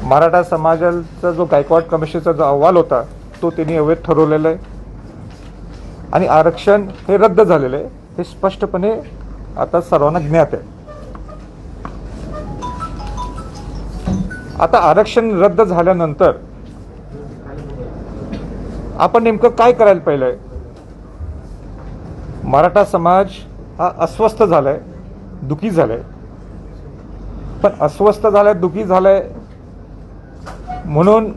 मराठा समाजाचा जो गायकवाड कमिशनचा जो अहवाल होता तो त्यांनी अवैध ठरवलेला आहे आणि आरक्षण हे रद्द झालेलं आहे हे स्पष्टपणे आता सर्वांना ज्ञात आहे. आता आरक्षण रद्द झाल्यानंतर आपण नेमकं काय करायला पाहिजे? मराठा समाज हा अस्वस्थ झालाय, दुखी झालाय. पण अस्वस्थ झालाय, दुखी झालाय म्हणून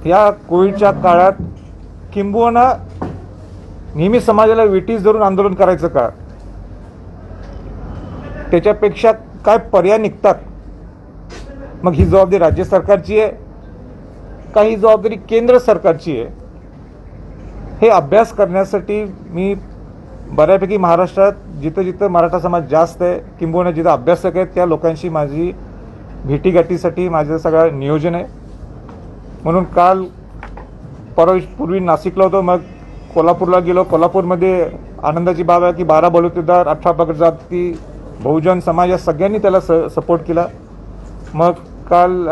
या कोविडच्या काळात किंबहुना नेहमी समाजाला विटीस धरून आंदोलन करायचं का? त्याच्यापेक्षा काय पर्याय निघतात? मग ही जबाबदारी राज्य सरकारची आहे का ही जबाबदारी केंद्र सरकारची आहे? हे अभ्यास करण्यासाठी मी बऱ्यापैकी महाराष्ट्रात जिथं जिथं मराठा समाज जास्त आहे किंबहुना जिथं अभ्यासक आहेत त्या लोकांशी माझी भेटीगाठीसाठी माझं सगळं नियोजन आहे. म्हणून काल पूर्वी नाशिकला होतो, मग कोल्हापूरला गेलो. कोल्हापूरमध्ये आनंदाची बाब आहे की 12 बलुतेदार, 18 पगड जाती, बहुजन समाज या सगळ्यांनी त्याला सपोर्ट केला. मग काल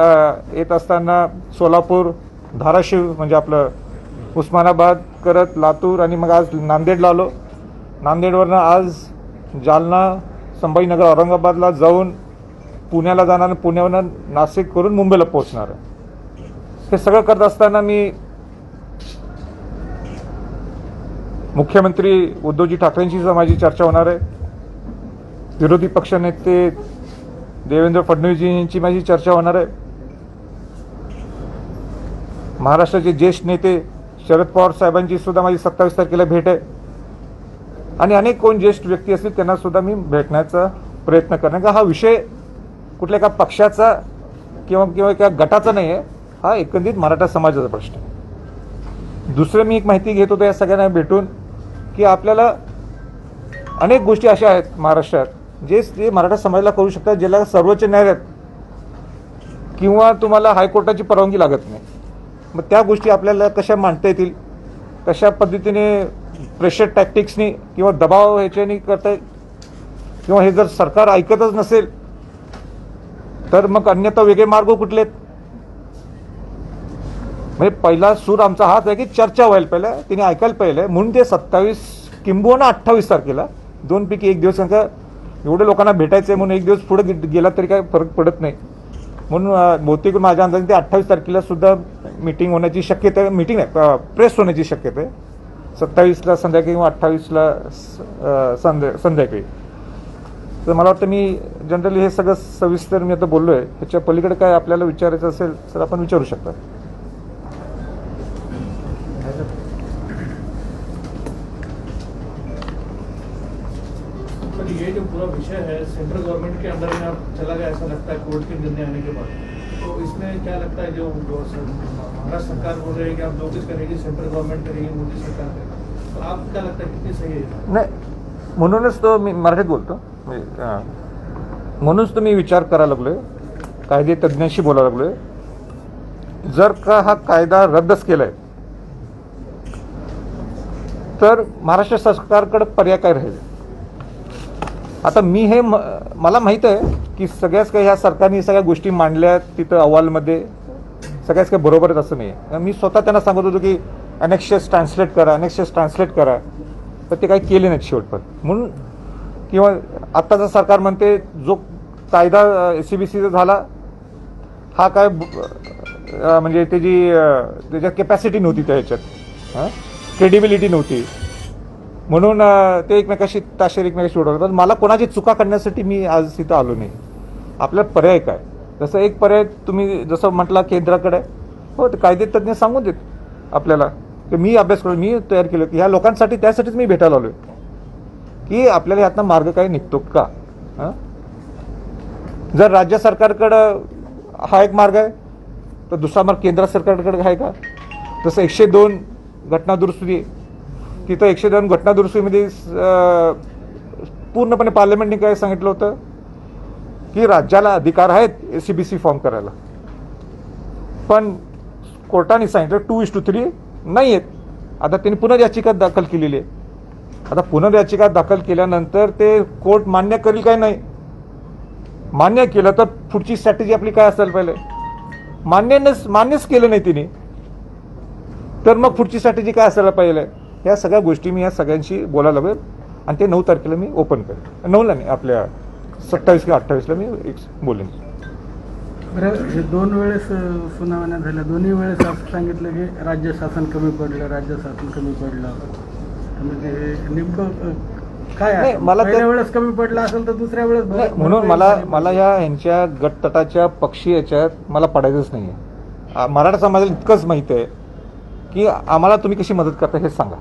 येत असताना सोलापूर, धाराशिव म्हणजे आपलं उस्मानाबाद करत लातूर आणि मग आज नांदेडला आलो. नांदेडवरनं आज जालना, संभाजीनगर, औरंगाबादला जाऊन पुण्याला जाणार आणि पुण्यावरून नाशिक करून मुंबईला पोहोचणार आहे. हे सगळं करत असताना मी मुख्यमंत्री उद्धवजी ठाकरेंशी माझी चर्चा होणार आहे. विरोधी पक्षनेते देवेंद्र फडणवीस यांची माझी चर्चा होणार आहे. महाराष्ट्राचे ज्येष्ठ नेते शरद पवार साहेबांची सुद्धा माझी 27 तारखेला भेट आहे आणि अनेक कोण ज्येष्ठ व्यक्ती असतील त्यांना सुद्धा मी भेटण्याचा प्रयत्न करणार. का हा विषय कुठल्या एका पक्षाचा किंवा एका गटाचा नाही आहे, हा एकंदरीत मराठा समाजाचा प्रश्न आहे. दुसरं मी एक माहिती घेत होतो या सगळ्यांना भेटून की आपल्याला अनेक गोष्टी अशा आहेत महाराष्ट्रात जे मराठा समाजाला करू शकतात, ज्याला सर्वोच्च न्यायालयात किंवा तुम्हाला हायकोर्टाची परवानगी लागत नाही. मग त्या गोष्टी आपल्याला कशा मांडता येतील, कशा पद्धतीने प्रेशर टॅक्टिक्सनी किंवा दबाव ह्याच्यानी करता येईल, किंवा हे जर सरकार ऐकतच नसेल तर मग अन्यथा वेगळे मार्ग कुठले आहेत? म्हणजे पहिला सूर आमचा हाच आहे की चर्चा व्हायला पाहिजे, तिने ऐकायला पाहिजे. म्हणून ते 27 किंबहुना 28 तारखेला 2 पैकी 1 दिवस एवढे लोकांना भेटायचं आहे म्हणून 1 दिवस पुढे गेला तरी काय फरक पडत नाही. म्हणून बहुतेक माझ्या अंदाजाने ते 28 तारखेला सुद्धा मीटिंग होण्याची शक्यता आहे. मीटिंग आहे, प्रेस होण्याची शक्यता आहे 27ला संध्याकाळी किंवा 28ला संध्याकाळी. तर मला वाटतं मी जनरली हे सगळं सविस्तर मी आता बोललो आहे. ह्याच्या पलीकडे काय आपल्याला विचारायचं असेल तर आपण विचारू शकता. ये जो पूरा विषय है सेंट्रल गवर्नमेंट के अंदर में अब चला गया ऐसा लगता है कोर्ट के निर्णय आने के बाद, तो इसमें क्या लगता है जो महाराष्ट्र सरकार बोल रही है कि आप जो कुछ करेगी सेंट्रल गवर्नमेंट करेगी, मोदी सरकार करेगी, तो आप क्या लगता है कितनी सही है? नाही, म्हणूनच तो मी मराठीत बोलतो. म्हणूनच तो मी विचार करायला लागलोय, कायदे तज्ज्ञांशी बोलायला लागलोय. जर का हा कायदा रद्दच केलाय तर महाराष्ट्र सरकारकडे पर्याय काय राहील? आता मी हे मला माहीत आहे की सगळ्याच काही ह्या सरकारने सगळ्या गोष्टी मांडल्या तिथं अहवालमध्ये, सगळ्याच काही बरोबर आहेत असं नाही. मी स्वतः त्यांना सांगत होतो की अनेक्शस ट्रान्सलेट करा, तर ते काही केले नाहीत शेवटपर्यंत. म्हणून किंवा आत्ताचं सरकार म्हणते जो कायदा SCBCचा झाला हा काय म्हणजे त्याच्यात कॅपॅसिटी नव्हती, त्या ह्याच्यात क्रेडिबिलिटी नव्हती, म्हणून ते एकमेकाशी उडवलं. पण मला कोणाची चुका करण्यासाठी मी आज तिथं आलो नाही. आपल्याला पर्याय काय? जसं एक पर्याय तुम्ही जसं म्हटला केंद्राकडे, हो ते कायदे तज्ज्ञ सांगून देत आपल्याला की मी अभ्यास करून मी तयार केलं की ह्या लोकांसाठी, त्यासाठीच मी भेटायला आलो की आपल्याला यातनं मार्ग काय निघतो का. जर राज्य सरकारकडं हा एक मार्ग आहे तर दुसरा मार्ग केंद्र सरकारकडे आहे का? जसं 102 घटना दुरुस्ती, तिथं 102 घटना दुरुस्तीमध्ये पूर्णपणे पार्लमेंटने काय सांगितलं होतं की राज्याला अधिकार आहेत SCBC फॉर्म करायला, पण कोर्टाने सांगितलं 2:3 नाही आहेत. आता त्यांनी पुनर्याचिका दाखल केलेली आहे. आता पुनर्याचिका दाखल केल्यानंतर ते कोर्ट मान्य करेल काय नाही, मान्य केलं तर पुढची स्ट्रॅटेजी आपली काय असायला पाहिजे. मान्यच केलं नाही तिने, तर मग पुढची स्ट्रॅटेजी काय असायला पाहिजे. या सगळ्या गोष्टी मी या सगळ्यांशी बोलायला हवे आणि ते 9 तारखेला मी ओपन करेन. 9ला नाही, आपल्या 27 किंवा 28ला मी एक बोलेन. बरं, हे 2 वेळेस सुनावण्या झाल्या, दोन्ही वेळेस असं सांगितलं की राज्य शासन कमी पडलं, राज्य शासन कमी पडलं. म्हणजे हे नेमकं काय नाही, आहे? मला पहिल्या ते- वेळेस कमी पडलं असेल तर दुसऱ्या वेळेस नाही, म्हणून मला ह्यांच्या गटतटाच्या पक्षी याच्यात मला पडायचंच नाही आहे. मराठा समाजाला इतकंच माहीत आहे की आम्हाला तुम्ही कशी मदत करता हे सांगा.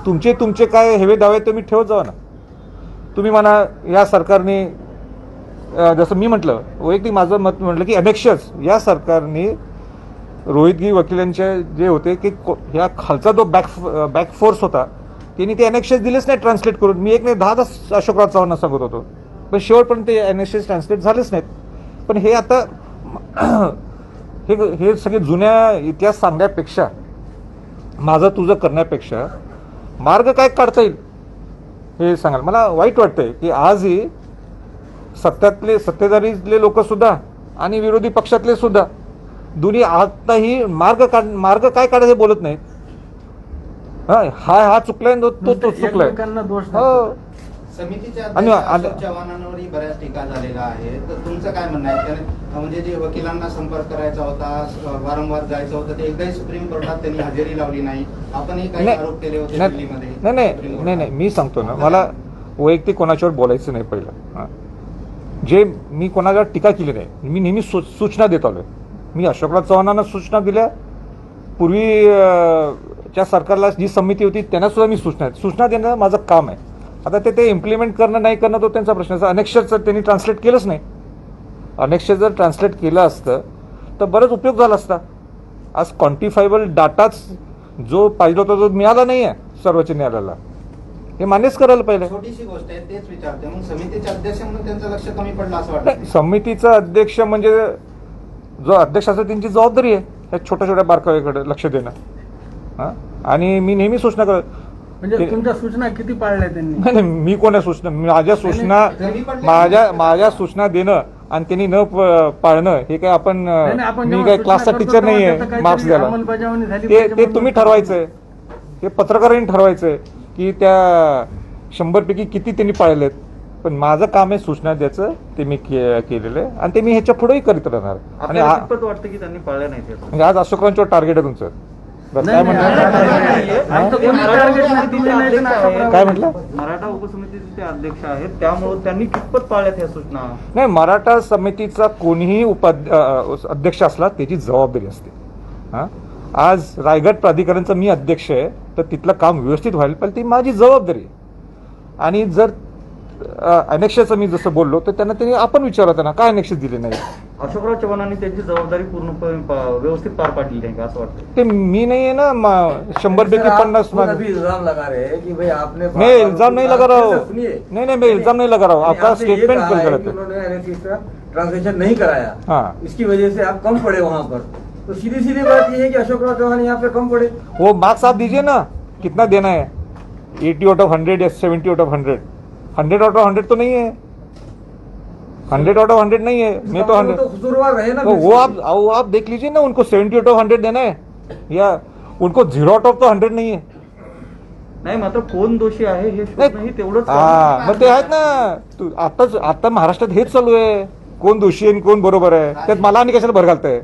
तुमचे काय हेवे दावे तुम्ही ठेवत जावा ना. तुम्ही म्हणा या सरकारने जसं मी म्हटलं, वैयक्तिक माझं मत म्हटलं की अनेक्षच या सरकारने रोहितगी वकिलांचे जे होते की ह्या खालचा जो बॅक फोर्स होता त्यांनी ते अनेक्षच दिलेच नाही ट्रान्सलेट करून. मी एक नाही 10 अशोकराव चव्हाणांना सांगत होतो, पण शेवटपर्यंत ते अनेक्षच ट्रान्सलेट झालेच नाहीत. पण हे आता हे सगळे जुन्या इतिहास सांगण्यापेक्षा, माझं तुझं करण्यापेक्षा मार्ग काय काढता येईल हे सांगाल. मला वाईट वाटतंय की आजही सत्तेधारीतले लोक सुद्धा आणि विरोधी पक्षातले सुद्धा दोन्ही आताही मार्ग काय काढायचे बोलत नाहीत. हा चुकलाय, तो चुकलाय. एकमेकांना दोष हो. समितीच्या आणि- अध्यक्ष अशोक चव्हाणांवरही बऱ्याच टीका झालेला आहे. तर तुमचं काय म्हणणं आहे? कारण म्हणजे जे वकिलांना संपर्क करायचा होता, वारंवार जायचं होतं, ते एकदाही सुप्रीम कोर्टात त्यांनी हजेरी लावली नाही. आपणही काही आरोप केले होते दिल्लीमध्ये. नाही, मी सांगतो ना, मला वैयक्तिक कोणाच्यावर बोलायचं नाही. पहिलं जे मी कोणाला टीका केली नाही, मी नेहमी सूचना देत आलोय. मी अशोकराव चव्हाणांना सूचना दिल्या, पूर्वी च्या सरकारला जी समिती होती त्यांना सुद्धा मी सूचना देणं माझं काम आहे. आता ते इम्प्लिमेंट करणं नाही करणं तो त्यांचा प्रश्न. अनेक्षर त्यांनी ट्रान्सलेट केलंच नाही. अनेक्षर जर ट्रान्सलेट केलं असतं तर बरंच उपयोग झाला असता. आज क्वांटिफायबल डाटाच जो पाहिजे होता तो मिळाला नाही आहे सर्वोच्च न्यायालयाला. हे मान्यच करायला पाहिजे. छोटीशी गोष्ट आहे, तेच विचारते. मग समितीचे अध्यक्ष म्हणून त्यांचं लक्ष कमी पडलं असं नाही, वाटतं? समितीचा अध्यक्ष म्हणजे जो अध्यक्ष असतो त्यांची जबाबदारी आहे त्या छोट्या बारकाव्याकडे लक्ष देणं. हां, आणि मी नेहमी सूचना करत. म्हणजे तुमच्या सूचना किती पाळल्या त्यांनी? नाही, मी कोणा सूचना, माझ्या सूचना देणं आणि त्यांनी न पाळणं हे काय आपण मी काय क्लासचा टीचर नाही आहे मार्क्स द्यायला. ते तुम्ही ठरवायचंय, हे पत्रकारांनी ठरवायचंय की त्या 100पैकी किती त्यांनी पाळलेत. पण माझं काम आहे सूचना द्यायचं, ते मी केलेलं आहे आणि ते मी ह्याच्या पुढेही करीत राहणार. आणि वाटतं की त्यांनी पाळल्या नाही. म्हणजे आज अशोकरांच्यावर टार्गेट आहे तुमचं. बरं, काय म्हटलं? काय म्हटलं? मराठा उपसमितीचे ते अध्यक्ष आहेत, त्यामुळे त्यांनी कितपत पाळल्यात ह्या सूचना? नाही, मराठा समितीचा कोणीही अध्यक्ष असला त्याची जबाबदारी असते. हां, आज रायगड प्राधिकरणचा मी अध्यक्ष आहे तर तिथलं काम व्यवस्थित व्हायला पाहिजे, ती माझी जबाबदारी आहे. आणि जर अनेक्षाचं मी जसं बोललो तर त्यांनी आपण विचारलं त्यांना काय अनेक्ष दिले नाही. अशोकराव चव्हाणांनी त्यांची जबाबदारी पूर्णपणे व्यवस्थित पार पाडली नाही का असं वाटतं? ते मी नाही आहे ना 100पैकी 50 अभी इल्जाम लगा रहे हैं कि भाई आपने मैं इल्जाम नहीं लगा रहा हूँ. सुनिए, नहीं, मैं इल्जाम नहीं लगा रहा हूँ. आपका स्टेटमेंट बिल्कुल गलत है. उन्होंने एनएसएस का ट्रांसलेशन नहीं कराया, हाँ. इसकी वजह से आप कम पड़े वहाँ पर. तो सीधी बात ये है कि अशोकराव चौहान यहाँ पे कम पड़े. वो मार्क्स आप दीजिए ना, कितना देना है? 80 आउट ऑफ 100 या 70 आउट ऑफ 100? 100 आउट ऑफ 100 तो नहीं है. 100 आउट ऑफ 100 नहीं है. मैं तो 100 तो कसूरवार रहे ना. तो वो आप देख लीजिए ना, उनको 70 आउट ऑफ 100 देना है या उनको 0 आउट ऑफ तो 100 नहीं है. नाही, मात्र कोण दोषी आहे हे शोधणंही तेवढंच. मग ते आहेत ना. आता महाराष्ट्रात हेच चालू आहे, कोण दोषी आणि कोण बरोबर आहे. त्यात मला आणि कशाला भर घालताय.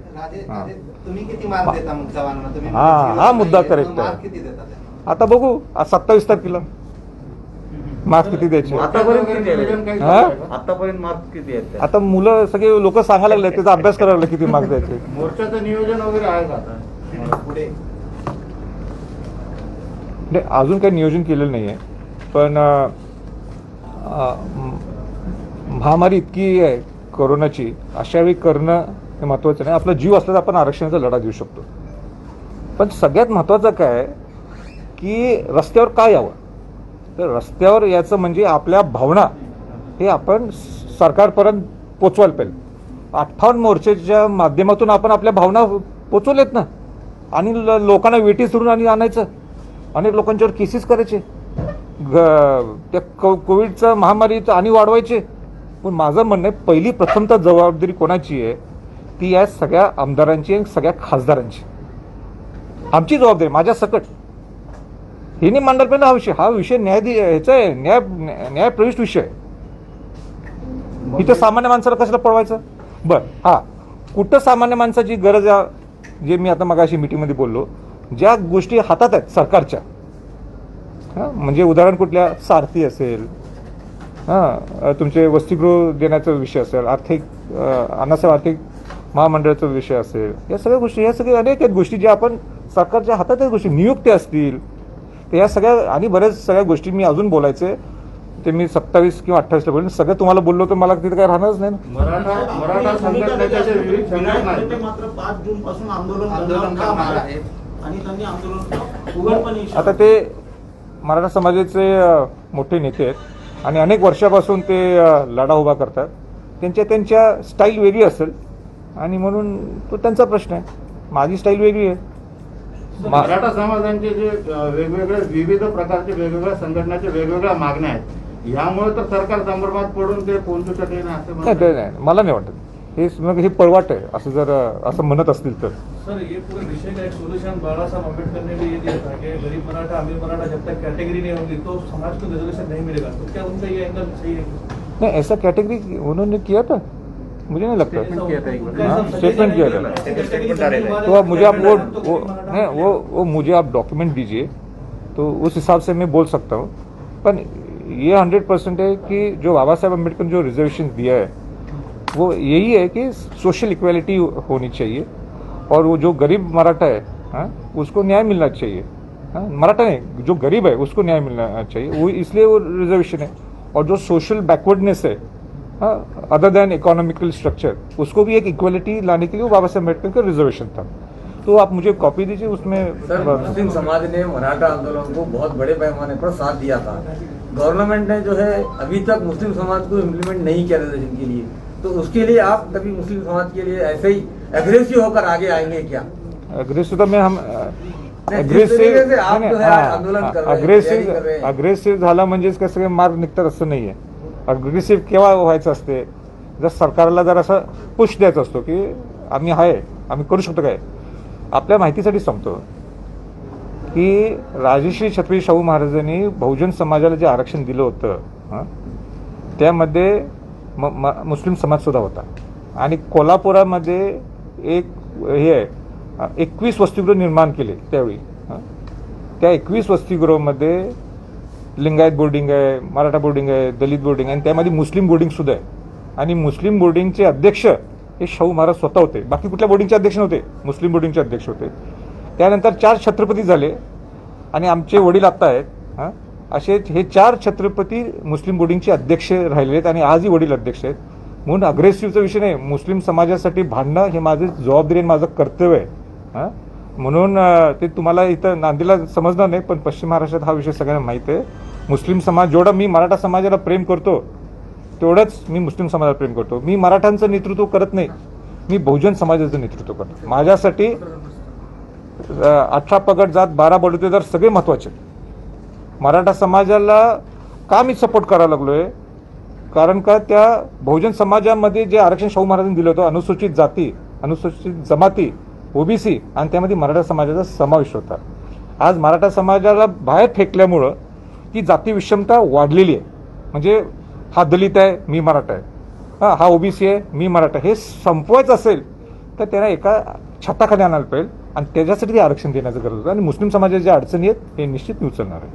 तुम्ही किती मार्क देता मग चव्हाणांना? तुम्ही हा मुद्दा correct आहे. मार्क किती देता त्यांना? आता बघू आज 27 तारखेला मार्क्स किती द्यायचे. आतापर्यंत किती आहे? हा? आतापर्यंत मार्क्स किती आहेत? आता मुलं सगळे लोक सांगायला लागले त्याचा अभ्यास करायला लागले किती मार्क्स द्यायचे. मोर्चाचं नियोजन वगैरे आहे का आता पुढे नाही, अजून काही नियोजन केलेलं नाही आहे. पण महामारी इतकी आहे कोरोनाची, अशा वेळी करणं हे महत्त्वाचं नाही. आपला जीव असला तर आपण आरक्षणाचा लढा देऊ शकतो. पण सगळ्यात महत्त्वाचं काय आहे की रस्त्यावर काय यावं. तर रस्त्यावर याचं म्हणजे आपल्या भावना हे आपण सरकारपर्यंत पोचवायला पाहिजे. 58 मोर्चाच्या माध्यमातून आपण आपल्या भावना पोचवलेत ना, आणि लोकांना वेटी सोडून आणि आणायचं. अनेक लोकांच्यावर केसेस करायचे, त्या कोविडचा महामारीचं आणि वाढवायचे. पण माझं म्हणणं आहे, पहिली प्रथमतः जबाबदारी कोणाची आहे ती आहे सगळ्या आमदारांची आणि सगळ्या खासदारांची. आमची जबाबदारी माझ्या सकट हे नाही मांडायला पाहिजे. हा विषय ह्याचा आहे, न्यायप्रविष्ट विषय आहे. इथं सामान्य माणसाला कशाला पळवायचं. बरं, हा कुठं सामान्य माणसाची गरज आहे, जे मी आता मगाशी मीटिंगमध्ये बोललो, ज्या गोष्टी हातात आहेत सरकारच्या, हां म्हणजे उदाहरण कुठल्या, सारथी असेल, हां तुमचे वसतिगृह देण्याचा विषय असेल, अण्णासाहेब आर्थिक महामंडळाचा विषय असेल, या सगळ्या गोष्टी, या सगळ्या अनेक आहेत गोष्टी ज्या आपण सरकारच्या हातात आहेत गोष्टी, नियुक्त्या असतील, तर या सगळ्या आणि बऱ्याच सगळ्या गोष्टी मी अजून बोलायचे ते मी 27 किंवा 28ला बोलेन. सगळं तुम्हाला बोललो तर मला तिथे काय राहणारच नाही ना. मराठा संघटनेच्या ज्या विविध संघटना आहेत, ते मात्र 5 जून पासून आंदोलन करणार आहेत. आणि त्यांनी आंदोलन उघडपणे आता ते मराठा समाजाचे मोठे नेते आहेत आणि अनेक वर्षापासून ते लढा उभा करतात. त्यांच्या स्टाईल वेगळी असेल आणि म्हणून तो त्यांचा प्रश्न आहे. माझी स्टाईल वेगळी आहे. मराठा समाजांचे जे वेगवेगळे विविध प्रकारचे वेगवेगळ्या संघटनाच्या वेगवेगळ्या मागण्या आहेत, यामुळे तर सरकार संभ्रमात पडून ते पोहोचू शकले नाही असं नाही, ते नाही, मला नाही वाटत. हे पळवाट आहे असं जर असं म्हणत असतील तर. सर ये पूरे विषय का एक सोल्यूशन बाला साहब अम्बेडकर ने भी ये दिया था कि गरीब मराठा अमीर मराठा जब तक कैटेगरी नहीं होगी तो समाज को रिजर्वेशन नहीं मिलेगा. तो क्या उनका ये एंगल सही है? नहीं, ऐसा कैटेगरी उन्होंने किया था, मुझे नहीं लगता. स्टेटमेंट किया था. तो अब मुझे आप वो मुझे आप डॉक्यूमेंट दीजिए तो उस हिसाब से मैं बोल सकता हूँ. पर ये 100% है कि जो बाबा साहेब अम्बेडकर ने जो रिजर्वेशन दिया है वो यही है कि सोशल इक्वालिटी होनी चाहिए और वो जो गरीब मराठा है, हाँ, उसको न्याय मिलना चाहिए. हाँ, मराठा नहीं, जो गरीब है उसको न्याय मिलना चाहिए, वो इसलिए वो रिजर्वेशन है. और जो सोशल बैकवर्डनेस है, हाँ, अदर देन इकोनॉमिकल स्ट्रक्चर, उसको भी एक इक्वलिटी लाने के लिए वो बाबा साहेब अम्बेडकर का रिजर्वेशन था. तो आप मुझे कॉपी दीजिए उसमें. सर, मुस्लिम समाज ने मराठा आंदोलन को बहुत बड़े पैमाने पर साथ दिया था. गवर्नमेंट ने जो है अभी तक मुस्लिम समाज को इम्प्लीमेंट नहीं किया रिजर्वेशन के लिए, तो उसके लिए आप कभी मुस्लिम समाज के लिए ऐसे ही एग्रेसिव होकर आगे आएंगे क्या? अग्रेसिव तो मैं हम अग्रेसिव्ह झाला म्हणजेच काय सगळे मार्ग निघतात असं नाही आहे. अग्रेसिव्ह केव्हा व्हायचं असते, जर सरकारला जर असं पुश द्यायचा असतो की आम्ही आहे, आम्ही करू शकतो. काय आपल्या माहितीसाठी सांगतो की राजश्री छत्रपती शाहू महाराजांनी बहुजन समाजाला जे आरक्षण दिलं होतं, त्यामध्ये मुस्लिम समाजसुद्धा होता. आणि कोल्हापुरामध्ये एक हे आहे, 21 वसतिगृह निर्माण केले त्यावेळी. त्या 21 वसतिगृहामध्ये लिंगायत बोर्डिंग आहे, मराठा बोर्डिंग आहे, दलित बोर्डिंग आहे आणि त्यामध्ये मुस्लिम बोर्डिंगसुद्धा आहे. आणि मुस्लिम बोर्डिंगचे अध्यक्ष हे शाहू महाराज स्वतः होते. बाकी कुठल्या बोर्डिंगचे अध्यक्ष नव्हते, मुस्लिम बोर्डिंगचे अध्यक्ष होते. त्यानंतर 4 छत्रपती झाले आणि आमचे वडील आत्ता आहेत, हां, असे हे 4 छत्रपती मुस्लिम बोर्डिंगचे अध्यक्ष राहिले आहेत आणि आजही वडील अध्यक्ष आहेत. म्हणून अग्रेसिव्हचा विषय नाही. मुस्लिम समाजासाठी भांडणं हे माझं जबाबदारी आणि माझं कर्तव्य आहे. हां, म्हणून ते तुम्हाला इथं नांदेडला समजणार नाही, पण पश्चिम महाराष्ट्रात हा विषय सगळ्यांना माहीत आहे. मुस्लिम समाज, जेवढा मी मराठा समाजाला प्रेम करतो तेवढंच मी मुस्लिम समाजाला प्रेम करतो. मी मराठांचं नेतृत्व करत नाही, मी बहुजन समाजाचं नेतृत्व करतो. माझ्यासाठी 18 पगड जात 12 बलुतेदार सगळे महत्त्वाचे. मराठा समाजाला का मी सपोर्ट करायला लागलोय, कारण का त्या बहुजन समाजामध्ये जे आरक्षण शाहू महाराजांनी दिलं होतं, अनुसूचित जाती, अनुसूचित जमाती, ओबीसी आणि त्यामध्ये मराठा समाजाचा समावेश होता. आज मराठा समाजाला बाहेर फेकल्यामुळं ती जाती विषमता वाढलेली आहे. म्हणजे हा दलित आहे, मी मराठा आहे, हा ओबीसी आहे, मी मराठा, हे संपवायचं असेल तर त्यांना एका छताखाली आणायला पाहिजे आणि त्याच्यासाठी ते आरक्षण देण्याचं गरज होतं. आणि मुस्लिम समाजाच्या ज्या अडचणी आहेत हे निश्चित मी उचलणार आहे.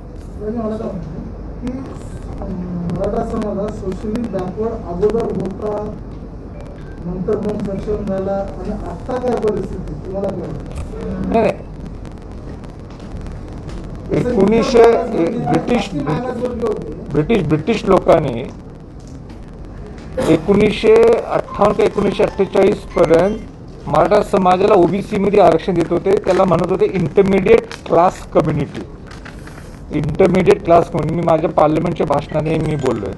मराठा समाजात सोशली बॅकवर्ड अगोदर होता, नंतर मग सक्षम झाला आणि आता काय परिस्थिती तुम्हाला काय वाटतं? नाही, 1900 ब्रिटिश लोकांनी 1958 ते 1948 पर्यंत मराठा समाजाला ओबीसी मध्ये आरक्षण देत होते. त्याला म्हणत होते intermediate class community. Intermediate class community मी माझ्या पार्लमेंटच्या भाषणाने मी बोललोय.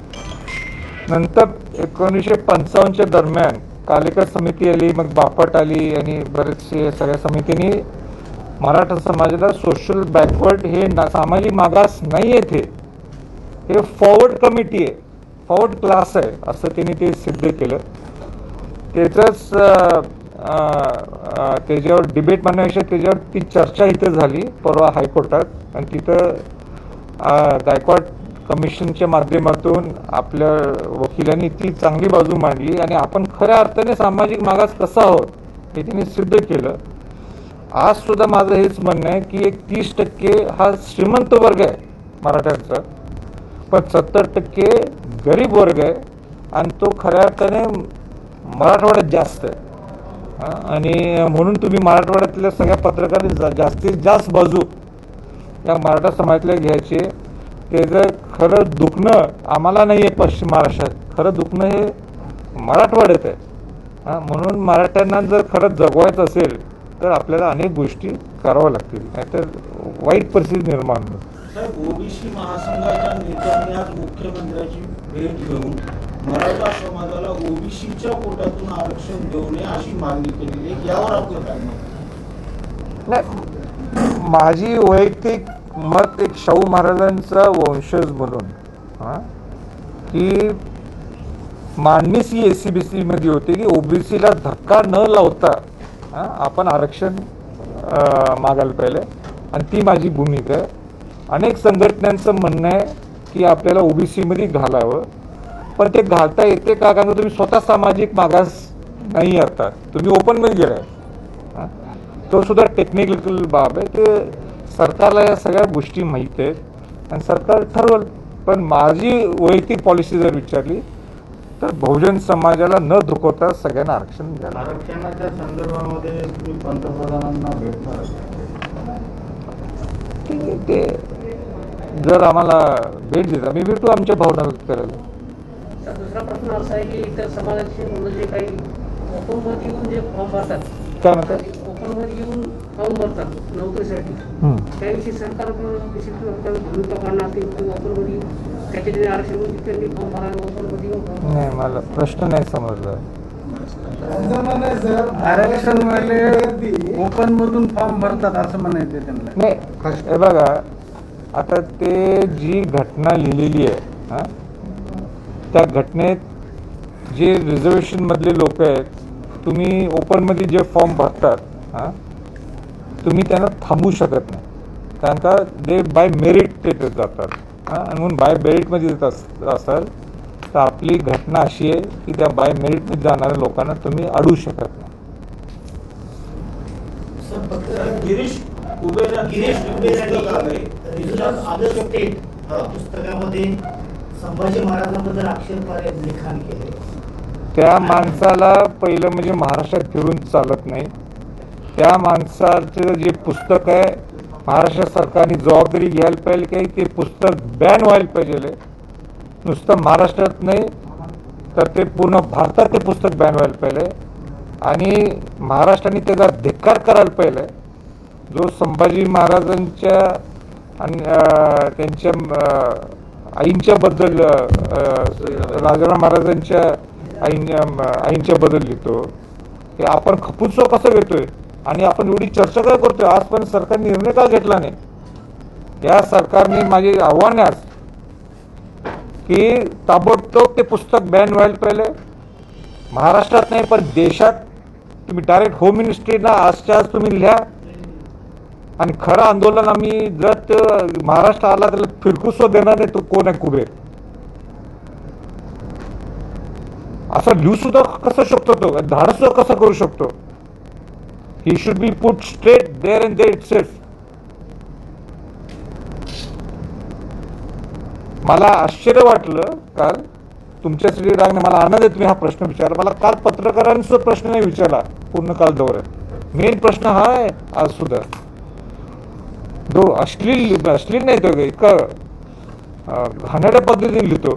नंतर 1955च्या दरम्यान कालेकर समिती आली, मग बापट आली आणि बरेचसे सगळ्या समितींनी मराठा समाजाला सोशल बॅकवर्ड हे सामाजिक मागास नाही आहेत, हे फॉरवर्ड कमिटी आहे, फॉरवर्ड क्लास आहे असं त्यांनी ते सिद्ध केलं. त्याचंच त्याच्यावर डिबेट म्हणण्यापेक्षा त्याच्यावर ती चर्चा इथं झाली परवा हायकोर्टात, आणि तिथं गायकवाड कमिशनच्या माध्यमातून आपल्या वकिलांनी ती चांगली बाजू मांडली आणि आपण खऱ्या अर्थाने सामाजिक मागास कसा आहोत हे त्यांनी सिद्ध केलं. आज सुद्धा माझं हेच म्हणणं आहे की एक 30% हा श्रीमंत वर्ग आहे मराठ्यांचा, पण 70% गरीब वर्ग आहे आणि तो खऱ्या अर्थाने मराठवाड्यात जास्त आहे. आणि म्हणून तुम्ही मराठवाड्यातल्या सगळ्या पत्रकारांनी जास्तीत जास्त बाजू या मराठा समाजातल्या घ्यायची. त्याचं खरं दुखणं आम्हाला नाही आहे पश्चिम महाराष्ट्रात, खरं दुखणं हे मराठवाड्यात आहे. म्हणून मराठ्यांना जर खरं जगवायचं असेल तर आपल्याला अनेक गोष्टी कराव्या लागतील, नाहीतर वाईट परिस्थिती निर्माण होईल. साहेब, ओबीसी महासंघाच्या नेत्यांनी आज मुख्यमंत्र्यांची भेट घेऊन मराठा समाजाला ओबीसीच्या कोट्यातून आरक्षण देऊ नये अशी मागणी केलेली आहे. यावर आपलं काय मत? नाही, माझी वैयक्तिक मत एक शाहू महाराजांचा वंशज म्हणून की मांडणीच ही SC-BC मध्ये होती की ओबीसीला धक्का न लावता आपण आरक्षण मागायला पाहिजे, आणि ती माझी भूमिका आहे. अनेक संघटनांचं म्हणणं आहे की आपल्याला OBC मध्ये घालावं, पण ते घालता येते का? कारण तुम्ही स्वतः सामाजिक मागास नाही आता, तुम्ही ओपनमध्ये गेलाय. तो सुद्धा टेक्निकल बाब आहे. ते सरकारला या सगळ्या गोष्टी माहीत आहेत आणि सरकार ठरवलं. पण माझी वैयक्तिक पॉलिसी जर विचारली तर बहुजन समाजाला न दुखवता सगळ्यांना आरक्षण द्यायला. आरक्षणाच्या संदर्भामध्ये तुम्ही पंतप्रधानांना भेटणार? ठीक आहे, ते जर आम्हाला भेट देता मी भेटू आमच्या भावना व्यक्त करायला. दुसरा प्रश्न असा आहे की इतर समाजाचे मुलं जे काही ओपनमध्ये येऊन जे फॉर्म भरतात, काय म्हणतात? ओपनमध्ये येऊन फॉर्म भरतात नोकरीसाठी, त्याविषयी सरकार भूमिका काढणार असेल किंवा ओपनमध्ये त्याचे आरक्षण त्यांनी फॉर्म भरायला ओपनमध्ये येऊन. नाही, मला प्रश्न नाही समजला. आरक्षण वाले ओपन मधून फॉर्म भरतात असं म्हणायचं त्यांना. नाही, हे बघा, आता ते जी घटना लिहिलेली आहे त्या घटनेत जे रिझर्वेशनमधले लोक आहेत, तुम्ही ओपनमध्ये जे फॉर्म भरतात तुम्ही त्यांना थांबवू शकत नाही, कारण का ते बाय मेरिट ते जातात. आणि म्हणून बाय मेरिटमध्ये येत असाल तर आपली घटना अशी आहे की त्या बाय मेरिटमध्ये जाणाऱ्या लोकांना तुम्ही अडवू शकत नाही. गिरीश पुस्तकामध्ये संभाजी महाराजांबद्दल आक्षेपार्ह लिखाण केले. त्या माणसाला पहिलं म्हणजे महाराष्ट्रात फिरून चालत नाही. त्या माणसाचं जे पुस्तक आहे महाराष्ट्र सरकारने जबाबदारी घ्यायला पाहिजे की ते पुस्तक बॅन व्हायला पाहिजे. नुसतं महाराष्ट्रात नाही तर ते पूर्ण भारतात ते पुस्तक बॅन व्हायला पाहिजे, आणि महाराष्ट्राने त्याचा धिक्कार करायला पाहिजे. जो संभाजी महाराजांच्या आणि त्यांच्या आईंच्याबद्दल राजाराम महाराजांच्या आईंच्याबद्दल लिहितो की आपण खपूचो कसं घेतोय आणि आपण एवढी चर्चा काय करतोय, आजपर्यंत सरकारने निर्णय का घेतला नाही. या सरकारने माझे आव्हान आहे आज की ताबडतोब ते पुस्तक बॅन व्हायला पाहिजे. महाराष्ट्रात नाही पण देशात तुम्ही डायरेक्ट होम मिनिस्ट्रीला आजच्या आज तुम्ही लिहा, आणि खरं आंदोलन आम्ही जर महाराष्ट्र आला त्याला फिरकूसो देणार नाही, तो कोण आहे कुबेर असं लिहू सुद्धा कसं शकतो, तो धाडस सुद्धा कसं करू शकतो. He should be put straight there and there itself. मला आश्चर्य वाटलं काल तुमच्यासाठी रागने, मला आनंद आहे तुम्ही हा प्रश्न विचारला. मला काल पत्रकारांनी सुद्धा प्रश्न नाही विचारला पूर्ण काल दौऱ्यात. मेन प्रश्न हा आहे आज सुद्धा. अश्लील नाही तो, इतका घाणेरड्या पद्धतीने लिहितो.